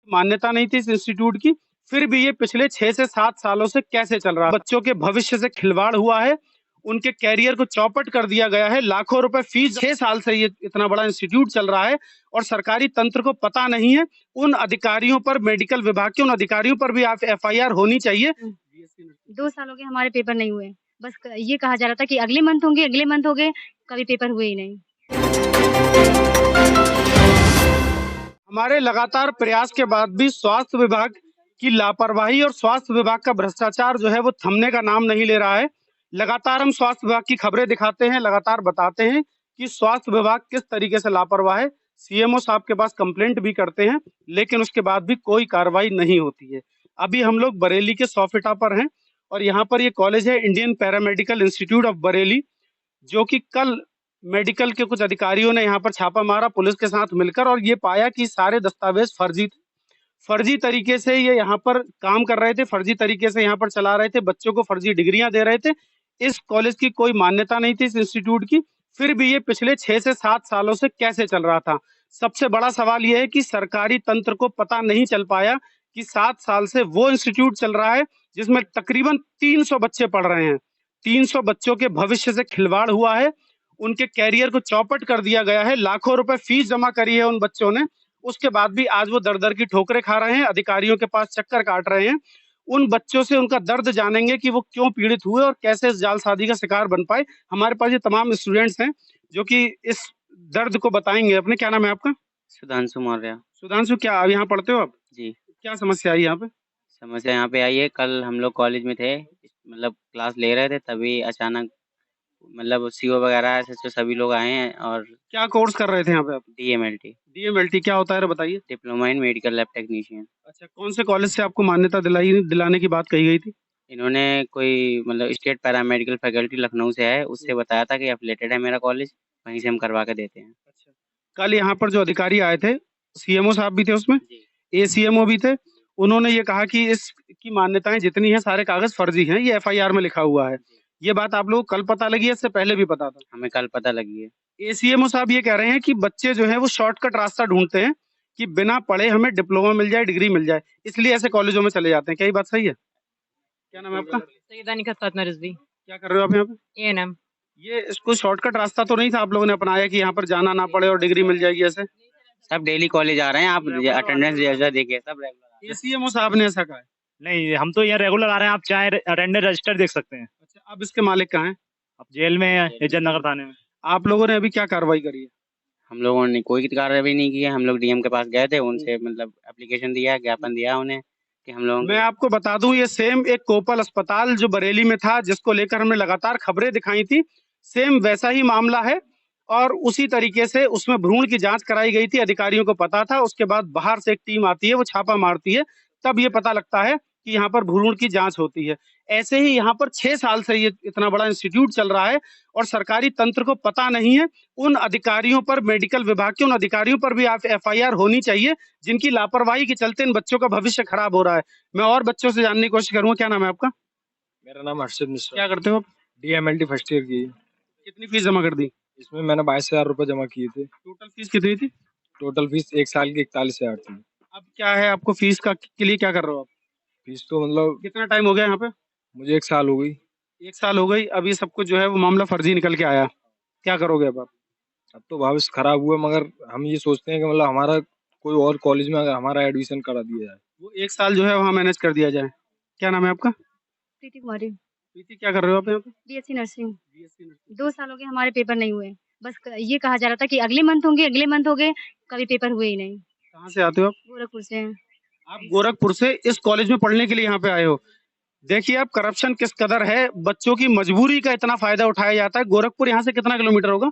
मान्यता नहीं थी इस इंस्टीट्यूट की, फिर भी ये पिछले 6 से 7 सालों से कैसे चल रहा है। बच्चों के भविष्य से खिलवाड़ हुआ है, उनके करियर को चौपट कर दिया गया है, लाखों रुपए फीस 6 साल से ये इतना बड़ा इंस्टीट्यूट चल रहा है और सरकारी तंत्र को पता नहीं है। उन अधिकारियों पर, मेडिकल विभाग के उन अधिकारियों पर भी आप एफआईआर होनी चाहिए। 2 साल हो गए हमारे पेपर नहीं हुए। बस ये कहा जा रहा था कि अगले मंथ होंगे, अगले मंथ हो गए, कभी पेपर हुए ही नहीं। हमारे लगातार प्रयास के बाद भी स्वास्थ्य विभाग की लापरवाही और स्वास्थ्य विभाग का भ्रष्टाचार जो है वो थमने का नाम नहीं ले रहा है। लगातार हम स्वास्थ्य विभाग की खबरें दिखाते हैं, लगातार बताते हैं कि स्वास्थ्य विभाग किस तरीके से लापरवाह है। सीएमओ साहब के पास कंप्लेंट भी करते हैं, लेकिन उसके बाद भी कोई कार्रवाई नहीं होती है। अभी हम लोग बरेली के सौफिटा पर हैं और यहाँ पर ये कॉलेज है Indian paramedical institute of Bareilly, जो कि कल मेडिकल के कुछ अधिकारियों ने यहाँ पर छापा मारा पुलिस के साथ मिलकर और ये पाया कि सारे दस्तावेज फर्जी थे। फर्जी तरीके से ये यहाँ पर काम कर रहे थे, फर्जी तरीके से यहाँ पर चला रहे थे, बच्चों को फर्जी डिग्रियां दे रहे थे। इस कॉलेज की कोई मान्यता नहीं थी इस इंस्टीट्यूट की, फिर भी ये पिछले 6 से 7 सालों से कैसे चल रहा था। सबसे बड़ा सवाल ये है कि सरकारी तंत्र को पता नहीं चल पाया कि 7 साल से वो इंस्टीट्यूट चल रहा है जिसमें तकरीबन 300 बच्चे पढ़ रहे हैं। 300 बच्चों के भविष्य से खिलवाड़ हुआ है, उनके कैरियर को चौपट कर दिया गया है, लाखों रुपए फीस जमा करी है उन बच्चों ने, उसके बाद भी आज वो दर-दर की ठोकरें खा रहे हैं, अधिकारियों के पास चक्कर काट रहे हैं। उन बच्चों से उनका दर्द जानेंगे कि वो क्यों पीड़ित हुए और कैसे इस जालसाजी का शिकार बन पाए। हमारे पास ये तमाम स्टूडेंट्स हैं जो कि इस दर्द को बताएंगे अपने। क्या नाम है आपका? सुधांशु मौर्य। सुधांशु, क्या अब यहाँ पढ़ते हो आप? जी। क्या समस्या आई यहाँ पे? समस्या यहाँ पे आई है, कल हम लोग कॉलेज में थे, मतलब क्लास ले रहे थे, तभी अचानक मतलब सीओ वगैरह एसएचओ सभी लोग आए हैं और क्या कोर्स कर रहे थे यहाँ पे आप? डीएमएलटी, डीएमएलटी क्या होता है बताइए? Diploma in medical lab technician. अच्छा, कौन से कॉलेज से आपको मान्यता दिलाने की बात कही गई थी? इन्होंने कोई मतलब स्टेट पैरामेडिकल फैकल्टी लखनऊ से है, उससे बताया था कि एफिलेटेड है मेरा कॉलेज, वहीं से हम करवा के देते हैं। अच्छा, कल यहाँ पर जो अधिकारी आए थे, सीएमओ साहब भी थे उसमें, एसीएमओ भी थे, उन्होंने ये कहा कि इसकी मान्यताएं जितनी हैं सारे कागज फर्जी हैं, ये एफआईआर में लिखा हुआ है। ये बात आप लोग कल पता लगी है, इससे पहले भी पता था? हमें कल पता लगी है। एसीएमओ साहब ये कह रहे हैं कि बच्चे जो हैं वो शॉर्टकट रास्ता ढूंढते हैं कि बिना पढ़े हमें डिप्लोमा मिल जाए, डिग्री मिल जाए, इसलिए ऐसे कॉलेजों में चले जाते हैं। क्या ये बात सही है? क्या नाम है आपका? सईदा निकत फातिमा रिजवी, क्या कर रहे हो आप यहाँ पे? एएनएम। ये इसको शॉर्टकट रास्ता तो नहीं था आप लोगों ने अपनाया कि यहाँ पर जाना ना पड़े और डिग्री मिल जाएगी ऐसे? सब डेली कॉलेज आ रहे हैं, आप अटेंडेंस जैसा देखिए, सब रेगुलर। एसीएमओ साहब ने ऐसा कहा है? नहीं, हम तो यहाँ रेगुलर आ रहे हैं, आप चाहे अटेंडेंस रजिस्टर देख सकते हैं। अच्छा, अब इसके मालिक कहाँ हैं? आप जेल में हैं, इज्जत नगर थाने में। आप लोगों ने अभी क्या कार्रवाई करी है? हम लोगों ने कोई कार्रवाई नहीं की है, हम लोग डीएम के पास गए थे, उनसे मतलब एप्लीकेशन दिया, ज्ञापन दिया उन्हें कि हम लोग। मैं आपको बता दूं, ये सेम एक कोपल अस्पताल जो बरेली में था, जिसको लेकर हमने लगातार खबरें दिखाई थी, सेम वैसा ही मामला है और उसी तरीके से उसमें भ्रूण की जांच कराई गई थी, अधिकारियों को पता था। उसके बाद बाहर से एक टीम आती है, वो छापा मारती है, तब ये पता लगता है कि यहाँ पर भ्रूण की जांच होती है। ऐसे ही यहाँ पर 6 साल से ये इतना बड़ा इंस्टीट्यूट चल रहा है और सरकारी तंत्र को पता नहीं है। उन अधिकारियों पर, मेडिकल विभाग के उन अधिकारियों पर भी आप एफआईआर होनी चाहिए जिनकी लापरवाही के चलते इन बच्चों का भविष्य खराब हो रहा है। मैं और बच्चों से जानने की कोशिश करूंगा। क्या नाम है आपका? मेरा नाम हर्षित मिश्रा। क्या करते हो आप? डीएमएलटी फर्स्ट ईयर की। कितनी फीस जमा कर दी? इसमें मैंने 22,000 रुपये जमा किए थे। टोटल फीस कितनी थी? टोटल फीस 1 साल की 41,000 थी। अब क्या है, आपको फीस का के लिए क्या कर रहे हो आप? फीस तो मतलब कितना टाइम हो गया यहाँ पे? मुझे 1 साल हो गई। 1 साल हो गई। अब ये सब कुछ जो है वो मामला फर्जी निकल के आया, क्या करोगे अब आप? अब तो भविष्य खराब हुआ, मगर हम ये सोचते हैं कि मतलब हमारा कोई और कॉलेज में हमारा एडमिशन करा दिया जाए। वो 1 साल जो है वहाँ मैनेज कर दिया जाए। क्या नाम है आपका? प्रीति कुमारी, प्रीति, क्या कर रहे हो आप यहाँ पे? BSc nursing. 2 साल हो गए हमारे पेपर नहीं हुए। बस ये कहा जा रहा था कि अगले मंथ होंगे, अगले मंथ हो गए, कभी पेपर हुए ही नहीं। कहाँ से आते हो आप? गोरखपुर से हैं। आप गोरखपुर से इस कॉलेज में पढ़ने के लिए यहाँ पे आए हो। देखिए आप करप्शन किस कदर है, बच्चों की मजबूरी का इतना फायदा उठाया जाता है। गोरखपुर यहाँ से कितना किलोमीटर होगा?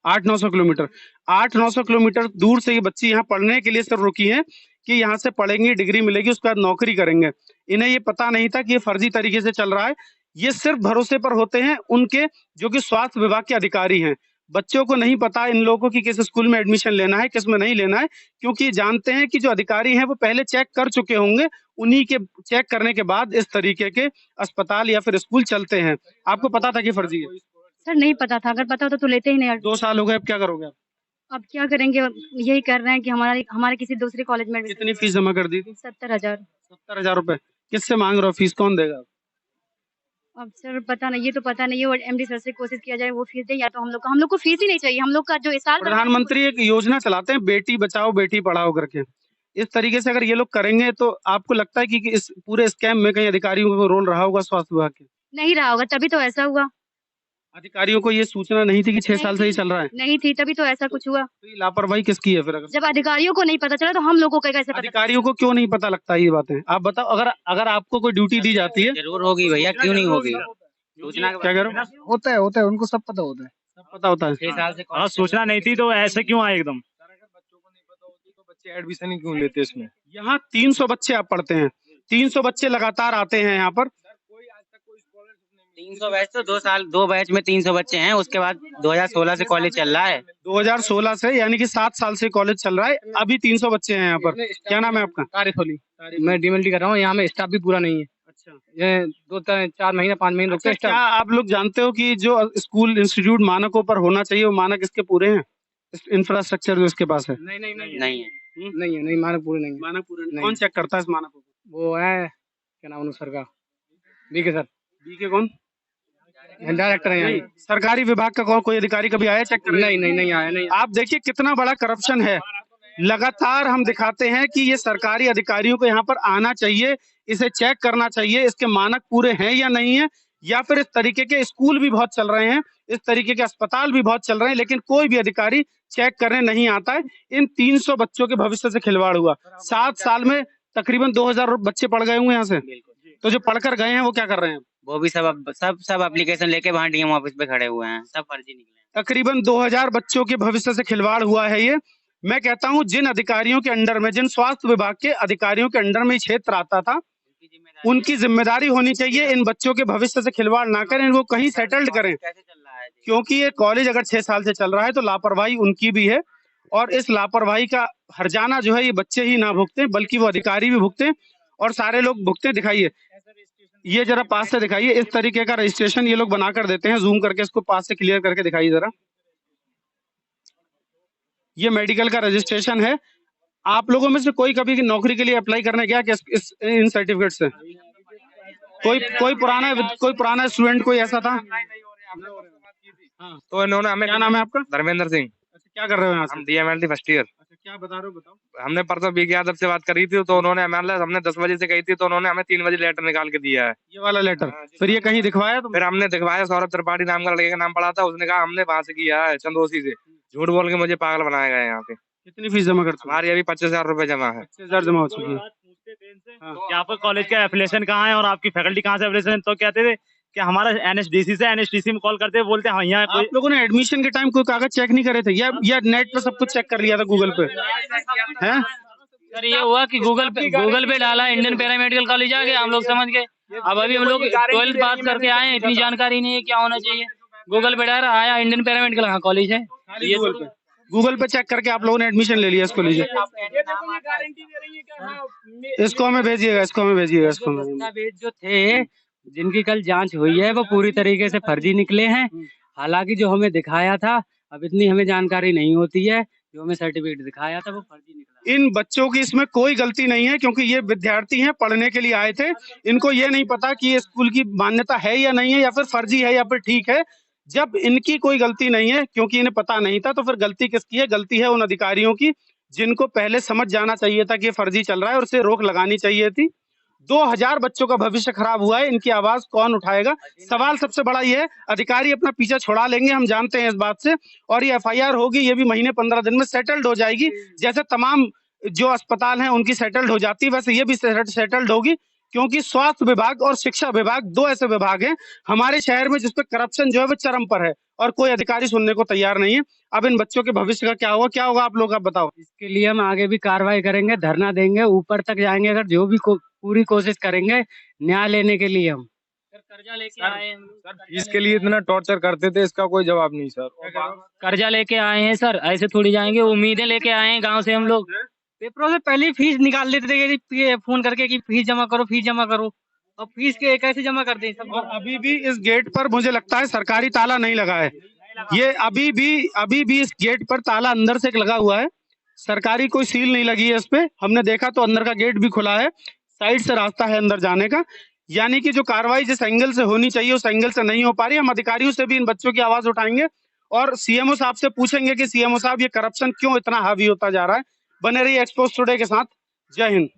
800-900 किलोमीटर। 800-900 किलोमीटर दूर से ये बच्ची यहाँ पढ़ने के लिए सिर्फ रुकी हैं कि यहाँ से पढ़ेंगी, डिग्री मिलेगी, उसके बाद नौकरी करेंगे। इन्हें ये पता नहीं था कि ये फर्जी तरीके से चल रहा है। ये सिर्फ भरोसे पर होते हैं उनके, जो कि स्वास्थ्य विभाग के अधिकारी हैं। बच्चों को नहीं पता इन लोगों को कि किस स्कूल में एडमिशन लेना है, किस में नहीं लेना है, क्योंकि ये जानते हैं कि जो अधिकारी हैं वो पहले चेक कर चुके होंगे। उन्हीं के चेक करने के बाद इस तरीके के अस्पताल या फिर स्कूल चलते हैं। आपको पता था कि फर्जी है? सर नहीं पता था, अगर पता होता तो लेते ही नहीं। 2 साल हो गए, अब क्या करोगे आप? अब क्या करेंगे, यही कर रहे हैं कि हमारे किसी दूसरे कॉलेज में कितनी फीस जमा कर दी थी? 70,000। 70,000 रुपए। किससे मांग रहे हो? फीस कौन देगा? अब सर पता नहीं, ये तो पता नहीं है, और एमडी सर से कोशिश किया जाए वो फीस दे, या तो हम लोग को फीस ही नहीं चाहिए। हम लोग का जो इस साल प्रधानमंत्री एक योजना चलाते हैं, बेटी बचाओ बेटी पढ़ाओ करके। इस तरीके से अगर ये लोग करेंगे तो आपको लगता है कि इस पूरे स्कैम में कहीं अधिकारियों का रोल रहा होगा स्वास्थ्य विभाग के? नहीं रहा होगा, तभी तो ऐसा हुआ। अधिकारियों को ये सूचना नहीं थी कि 6 साल से ही चल रहा है? नहीं थी, तभी तो ऐसा कुछ हुआ। तो ये लापरवाही किसकी है फिर? अगर जब अधिकारियों को नहीं पता चला तो हम लोग को कैसे पता? अधिकारियों को क्यों नहीं पता लगता ये बातें? आप बताओ, अगर अगर आपको कोई ड्यूटी दी जाती है। जरूर होगी भैया, क्यों नहीं होगी? सूचना क्या कह रहे हो? होता है, उनको सब पता होता है। सब पता होता है। 6 साल से हाँ, सूचना नहीं थी तो ऐसे क्यों आए एकदम? सर अगर बच्चों को नहीं पता होती तो बच्चे एडमिशन ही क्यों लेते इसमें? यहाँ 300 बच्चे आप पढ़ते हैं, 300 बच्चे लगातार आते हैं यहाँ पर। 300 बैच तो 2 बैच में 300 बच्चे हैं। उसके बाद 2016 से कॉलेज चल रहा है। 2016 से, यानी कि 7 साल से कॉलेज चल रहा है। अभी 300 बच्चे हैं यहाँ पर। क्या नाम है आपका? तारिफली, मैं डीएमएलटी कर रहा हूँ। यहाँ में स्टाफ भी पूरा नहीं है। अच्छा, ये 4 महीने 5 महीने रुकते अच्छा, हैं क्या आप लोग जानते हो कि जो स्कूल इंस्टीट्यूट मानकों पर होना चाहिए वो मानक इसके पूरे हैं? इंफ्रास्ट्रक्चर जो इसके पास है। नहीं नहीं है। नहीं, मानक पूरे नहीं है। मानक पूरे नहीं। नहीं। कौन चेक करता है इस मानकों को? वो है, क्या नाम है सर का, बीके सर, बीके कौन? डायरेक्टर है यहाँ। सरकारी विभाग का कोई अधिकारी कभी आया चेक करने? नहीं आया, नहीं। आप देखिए कितना बड़ा करप्शन है। लगातार हम दिखाते हैं कि ये सरकारी अधिकारियों को यहाँ पर आना चाहिए, इसे चेक करना चाहिए, इसके मानक पूरे हैं या नहीं है। या फिर इस तरीके के स्कूल भी बहुत चल रहे हैं, इस तरीके के अस्पताल भी बहुत चल रहे हैं, लेकिन कोई भी अधिकारी चेक करने नहीं आता है। इन 300 बच्चों के भविष्य से खिलवाड़ हुआ। 7 साल में तकरीबन 2000 बच्चे पढ़ गए होंगे यहाँ से। तो जो पढ़कर गए हैं वो क्या कर रहे हैं? वो भी सब एप्लीकेशन लेके वहाँ डीएम ऑफिस पे खड़े हुए हैं। सब फर्जी निकले। तकरीबन 2000 बच्चों के भविष्य से खिलवाड़ हुआ है ये। मैं कहता हूं जिन अधिकारियों के अंडर में, जिन स्वास्थ्य विभाग के अधिकारियों के अंडर में ये क्षेत्र आता था, उनकी जिम्मेदारी होनी चाहिए इन बच्चों के भविष्य से खिलवाड़ ना करें, इनको कहीं सेटल्ड करें। कैसे चल रहा है? क्योंकि ये कॉलेज अगर 6 साल से चल रहा है तो लापरवाही उनकी भी है, और इस लापरवाही का हर्जाना जो है ये बच्चे ही ना भुगते बल्कि वो अधिकारी भी भुगते और सारे लोग भुगते। दिखाइए, ये जरा पास से दिखाइए। इस तरीके का रजिस्ट्रेशन ये लोग बना कर देते हैं। जूम करके इसको पास से क्लियर करके दिखाइए जरा। ये मेडिकल का रजिस्ट्रेशन है। आप लोगों में से कोई कभी नौकरी के लिए अप्लाई करने गया क्या इन सर्टिफिकेट से? कोई पुराना स्टूडेंट कोई ऐसा था? तो इन्होंने हमें, क्या नाम है आपका? धर्मेंद्र सिंह। अच्छा, क्या कर रहे हो यहाँ से? हम डीएमएलटी फर्स्ट ईयर। अच्छा, क्या बता रहे हो, बताओ। हमने परसों बीके यादव से बात करी थी तो उन्होंने हमने 10 बजे से कही थी तो उन्होंने हमें 3 बजे लेटर निकाल के दिया है। ये वाला लेटर फिर ये कहीं दिखवाया? तो फिर हमने दिखवाया, सौरभ त्रिपाठी नाम का लड़के का नाम पड़ा था, उसने कहा हमने वहां से किया है चंदोसी से। झूठ बोल के मुझे पागल बनाया गया है यहाँ पे। कितनी फीस जमा करते? हमारी अभी 25,000 रुपए जमा है। 25,000 जमा हो चुकी है। कि आपका कॉलेज का एफिलिएशन कहाँ है और आपकी फैकल्टी कहाँ से एफिलिएशन? तो कहते थे कि हमारा एनएसडीसी से, एनएसडीसी में कॉल करते बोलते हाँ यहाँ कोई। आप लोगों ने एडमिशन के टाइम कोई कागज चेक नहीं करे थे या नेट पे सब कुछ चेक कर लिया था गूगल पे? हैं? सर ये हुआ कि गूगल पे डाला, इंडियन पैरामेडिकल कॉलेज आ गया, हम लोग समझ गए। अब अभी हम लोग 12th पास करके आए हैं, इतनी जानकारी नहीं है क्या होना चाहिए। गूगल पे डाला, आया इंडियन पैरामेडिकल कॉलेज है। गूगल पे चेक करके आप लोगों ने एडमिशन ले लिया इसको? लीजिए, इसको हमें भेजिएगा, इसको हमें भेजिएगा, इसको हमें। दस्तावेज जो थे जिनकी कल जांच हुई है वो पूरी तरीके से फर्जी निकले हैं। हालांकि जो हमें दिखाया था, अब इतनी हमें जानकारी नहीं होती है, जो हमें सर्टिफिकेट दिखाया था वो फर्जी निकला। इन बच्चों की इसमें कोई गलती नहीं है, क्योंकि ये विद्यार्थी हैं, पढ़ने के लिए आए थे। इनको ये नहीं पता कि ये स्कूल की मान्यता है या नहीं है, या फिर फर्जी है या फिर ठीक है। जब इनकी कोई गलती नहीं है, क्योंकि इन्हें पता नहीं था, तो फिर गलती किसकी है? गलती है उन अधिकारियों की, जिनको पहले समझ जाना चाहिए था कि ये फर्जी चल रहा है और उसे रोक लगानी चाहिए थी। 2000 बच्चों का भविष्य खराब हुआ है, इनकी आवाज कौन उठाएगा? सवाल सबसे बड़ा ये है, अधिकारी अपना पीछा छुड़ा लेंगे, हम जानते हैं इस बात से, और ये एफआईआर होगी, ये भी महीने 15 दिन में सेटल्ड हो जाएगी। जैसे तमाम जो अस्पताल हैं उनकी सेटल्ड हो जाती है, वैसे ये भी सेटल्ड होगी, क्योंकि स्वास्थ्य विभाग और शिक्षा विभाग 2 ऐसे विभाग हैं हमारे शहर में जिसपे करप्शन जो है वो चरम पर है, और कोई अधिकारी सुनने को तैयार नहीं है। अब इन बच्चों के भविष्य का क्या होगा आप लोग आप बताओ। इसके लिए हम आगे भी कार्रवाई करेंगे, धरना देंगे, ऊपर तक जाएंगे, अगर जो भी पूरी कोशिश करेंगे न्याय लेने के लिए। हम कर्जा लेके आए हैं, फीस के लिए इतना टॉर्चर करते थे, इसका कोई जवाब नहीं सर। कर्जा लेके आए हैं सर, ऐसे थोड़ी जाएंगे। उम्मीदें लेके आए हैं गांव से हम लोग। पेपरों से पहले ही फीस निकाल लेते थे कि फोन करके कि फीस जमा करो, फीस जमा करो। अब फीस के कैसे जमा कर दें सब? और अभी भी इस गेट पर मुझे लगता है सरकारी ताला नहीं लगा है। ये अभी भी इस गेट पर ताला अंदर से लगा हुआ है, सरकारी कोई सील नहीं लगी है इस पे। हमने देखा तो अंदर का गेट भी खुला है, साइड से रास्ता है अंदर जाने का। यानी कि जो कार्रवाई जिस एंगल से होनी चाहिए उस एंगल से नहीं हो पा रही। हम अधिकारियों से भी इन बच्चों की आवाज उठाएंगे और सीएमओ साहब से पूछेंगे कि सीएमओ साहब ये करप्शन क्यों इतना हावी होता जा रहा है। बने रहिए एक्सपोज टुडे के साथ। जय हिंद।